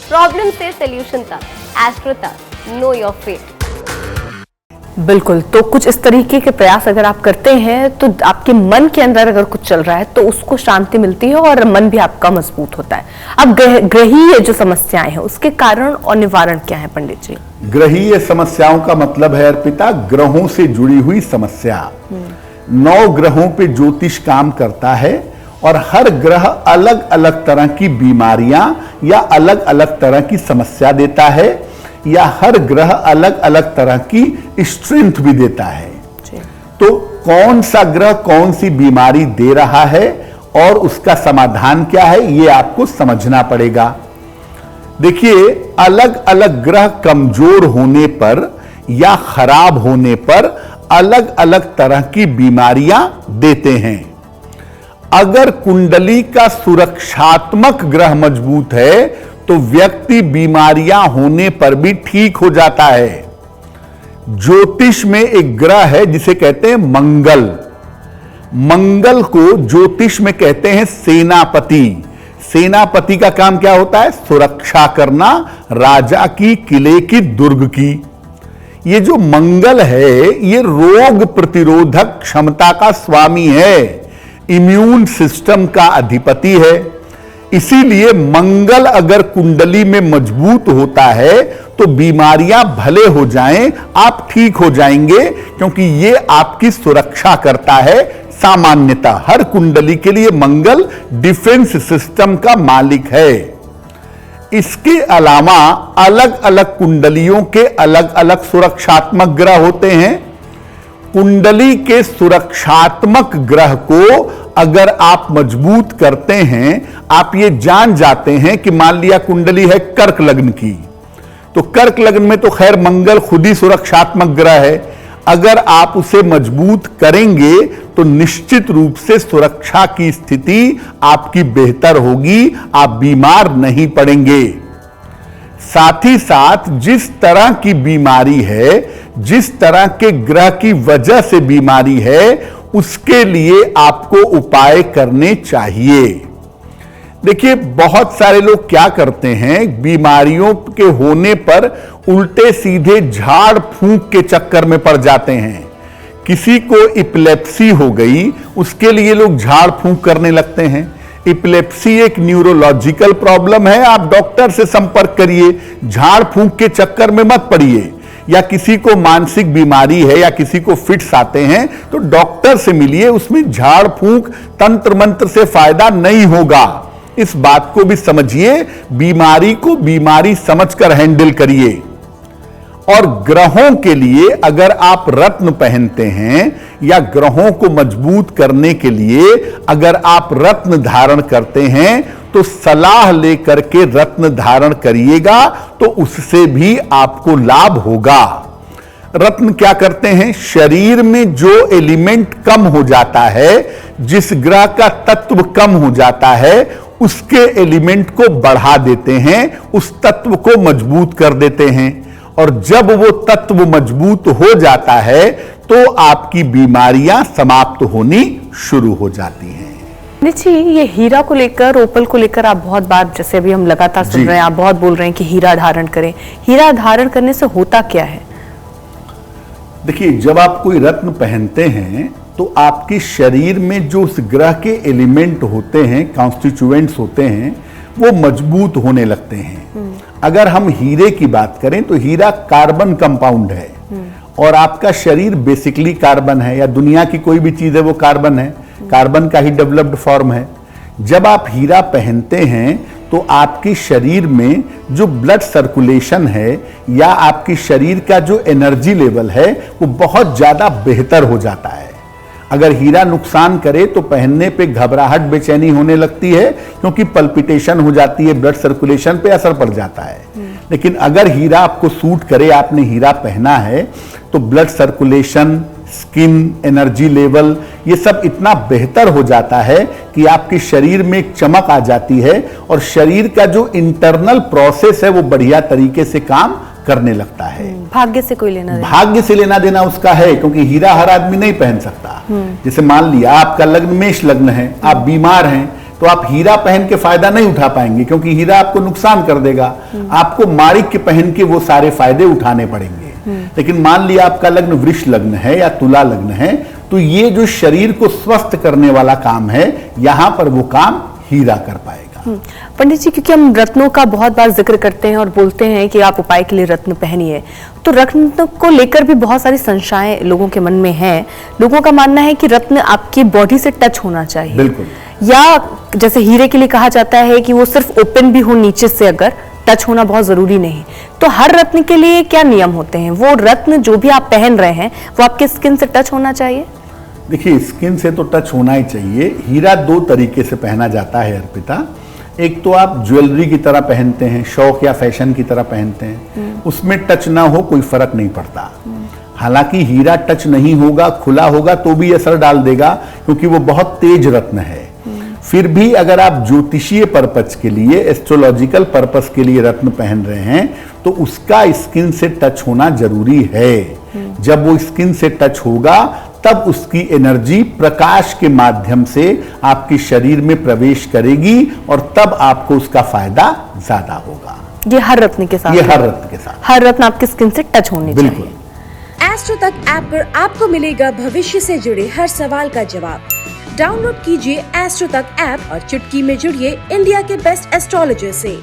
Problem से solution तक, astro तक, नो योर फेट। बिल्कुल, तो कुछ इस तरीके के प्रयास अगर आप करते हैं तो आपके मन के अंदर अगर कुछ चल रहा है तो उसको शांति मिलती है और मन भी आपका मजबूत होता है। अब ग्रहीय जो समस्याएं हैं उसके कारण और निवारण क्या है पंडित जी? ग्रहीय समस्याओं का मतलब है अर्पिता, ग्रहों से जुड़ी हुई समस्या। 9 ग्रहों पे ज्योतिष काम करता है और हर ग्रह अलग अलग तरह की बीमारियां या अलग अलग तरह की समस्या देता है, या हर ग्रह अलग अलग तरह की स्ट्रेंथ भी देता है। तो कौन सा ग्रह कौन सी बीमारी दे रहा है और उसका समाधान क्या है, यह आपको समझना पड़ेगा। देखिए, अलग अलग ग्रह कमजोर होने पर या खराब होने पर अलग अलग तरह की बीमारियां देते हैं। अगर कुंडली का सुरक्षात्मक ग्रह मजबूत है तो व्यक्ति बीमारियां होने पर भी ठीक हो जाता है। ज्योतिष में एक ग्रह है जिसे कहते हैं मंगल। मंगल को ज्योतिष में कहते हैं सेनापति। सेनापति का काम क्या होता है? सुरक्षा करना राजा की, किले की, दुर्ग की। ये जो मंगल है ये रोग प्रतिरोधक क्षमता का स्वामी है, इम्यून सिस्टम का अधिपति है। इसीलिए मंगल अगर कुंडली में मजबूत होता है तो बीमारियां भले हो जाएं, आप ठीक हो जाएंगे, क्योंकि ये आपकी सुरक्षा करता है। सामान्यतः हर कुंडली के लिए मंगल डिफेंस सिस्टम का मालिक है। इसके अलावा अलग अलग कुंडलियों के अलग अलग सुरक्षात्मक ग्रह होते हैं। कुंडली के सुरक्षात्मक ग्रह को अगर आप मजबूत करते हैं, आप ये जान जाते हैं कि मान लिया कुंडली है कर्क लग्न की, तो कर्क लग्न में तो खैर मंगल खुद ही सुरक्षात्मक ग्रह है। अगर आप उसे मजबूत करेंगे तो निश्चित रूप से सुरक्षा की स्थिति आपकी बेहतर होगी, आप बीमार नहीं पड़ेंगे। साथ ही साथ जिस तरह की बीमारी है, जिस तरह के ग्रह की वजह से बीमारी है, उसके लिए आपको उपाय करने चाहिए। देखिए, बहुत सारे लोग क्या करते हैं, बीमारियों के होने पर उल्टे सीधे झाड़ फूंक के चक्कर में पड़ जाते हैं। किसी को इपिलेप्सी हो गई, उसके लिए लोग झाड़ फूंक करने लगते हैं। इपिलेप्सी एक न्यूरोलॉजिकल प्रॉब्लम है, आप डॉक्टर से संपर्क करिए, झाड़ फूंक के चक्कर में मत पड़िए। या किसी को मानसिक बीमारी है या किसी को फिट्स आते हैं तो डॉक्टर से मिलिए, उसमें झाड़ फूंक तंत्र मंत्र से फायदा नहीं होगा। इस बात को भी समझिए, बीमारी को बीमारी समझकर हैंडल करिए। और ग्रहों के लिए अगर आप रत्न पहनते हैं या ग्रहों को मजबूत करने के लिए अगर आप रत्न धारण करते हैं तो सलाह लेकर के रत्न धारण करिएगा, तो उससे भी आपको लाभ होगा। रत्न क्या करते हैं? शरीर में जो एलिमेंट कम हो जाता है, जिस ग्रह का तत्व कम हो जाता है, उसके एलिमेंट को बढ़ा देते हैं, उस तत्व को मजबूत कर देते हैं। और जब वो तत्व मजबूत हो जाता है तो आपकी बीमारियां समाप्त होनी शुरू हो जाती हैं। जी, ये हीरा को लेकर, ओपल को लेकर आप बहुत बार, जैसे अभी हम लगातार सुन रहे हैं, आप बहुत बोल रहे हैं कि हीरा धारण करें। हीरा धारण करने से होता क्या है? देखिए, जब आप कोई रत्न पहनते हैं तो आपके शरीर में जो उस ग्रह के एलिमेंट होते हैं, कॉन्स्टिट्यूएंट्स होते हैं, वो मजबूत होने लगते हैं। अगर हम हीरे की बात करें तो हीरा कार्बन कंपाउंड है और आपका शरीर बेसिकली कार्बन है, या दुनिया की कोई भी चीज है वो कार्बन है, कार्बन का ही डेवलप्ड फॉर्म है। जब आप हीरा पहनते हैं तो आपके शरीर में जो ब्लड सर्कुलेशन है या आपके शरीर का जो एनर्जी लेवल है वो बहुत ज्यादा बेहतर हो जाता है। अगर हीरा नुकसान करे तो पहनने पे घबराहट, बेचैनी होने लगती है, क्योंकि पल्पिटेशन हो जाती है, ब्लड सर्कुलेशन पे असर पड़ जाता है। लेकिन अगर हीरा आपको सूट करे, आपने हीरा पहना है, तो blood circulation, skin, energy level, ये सब इतना बेहतर हो जाता है कि आपके शरीर में एक चमक आ जाती है और शरीर का जो इंटरनल प्रोसेस है वो बढ़िया तरीके से काम करने लगता है। भाग्य से कोई लेना देना? भाग्य से लेना देना उसका है, क्योंकि हीरा हर आदमी नहीं पहन सकता। जैसे मान लिया आपका लग्न मेष लग्न है, आप बीमार हैं, तो आप हीरा पहन के फायदा नहीं उठा पाएंगे, क्योंकि हीरा आपको नुकसान कर देगा। आपको माणिक्य पहन के वो सारे फायदे उठाने पड़ेंगे। लेकिन मान लिया आपका लग्न वृष लग्न है या तुला लग्न है, तो ये जो शरीर को स्वस्थ करने वाला काम है, यहां पर वो काम हीरा कर पाएगा। पंडित जी, क्योंकि हम रत्नों का बहुत बार जिक्र करते हैं और बोलते हैं कि आप उपाय के लिए रत्न पहनिए, तो रत्न को लेकर भी बहुत सारी संशय लोगों के मन में है। लोगों का मानना है कि रत्न आपकी बॉडी से टच होना चाहिए, बिल्कुल, या जैसे हीरे के लिए कहा जाता है कि वो सिर्फ ओपन भी हो नीचे से, अगर टच होना बहुत जरूरी नहीं। तो हर रत्न के लिए क्या नियम होते हैं? वो रत्न जो भी आप पहन रहे हैं वो आपके स्किन से टच होना चाहिए? देखिए, स्किन से तो टच होना ही चाहिए। हीरा दो तरीके से पहना जाता है अर्पिता। एक तो आप ज्वेलरी की तरह पहनते हैं, शौक या फैशन की तरह पहनते हैं, उसमें टच ना हो कोई फर्क नहीं पड़ता। हालांकि हीरा टच नहीं होगा, खुला होगा तो भी असर डाल देगा, क्योंकि वो बहुत तेज रत्न है। फिर भी अगर आप ज्योतिषीय पर्पज के लिए, एस्ट्रोलॉजिकल पर्पज के लिए रत्न पहन रहे हैं, तो उसका स्किन से टच होना जरूरी है। जब वो स्किन से टच होगा तब उसकी एनर्जी प्रकाश के माध्यम से आपके शरीर में प्रवेश करेगी और तब आपको उसका फायदा ज्यादा होगा। ये हर रत्न के साथ? ये हर रत्न के साथ। हर रत्न आपकी स्किन से टच होनी चाहिए। बिल्कुल। एस्ट्रो तक ऐप पर आपको मिलेगा भविष्य से जुड़े हर सवाल का जवाब। डाउनलोड कीजिए एस्ट्रो तक ऐप और चुटकी में जुड़िए इंडिया के बेस्ट एस्ट्रोलॉजर से।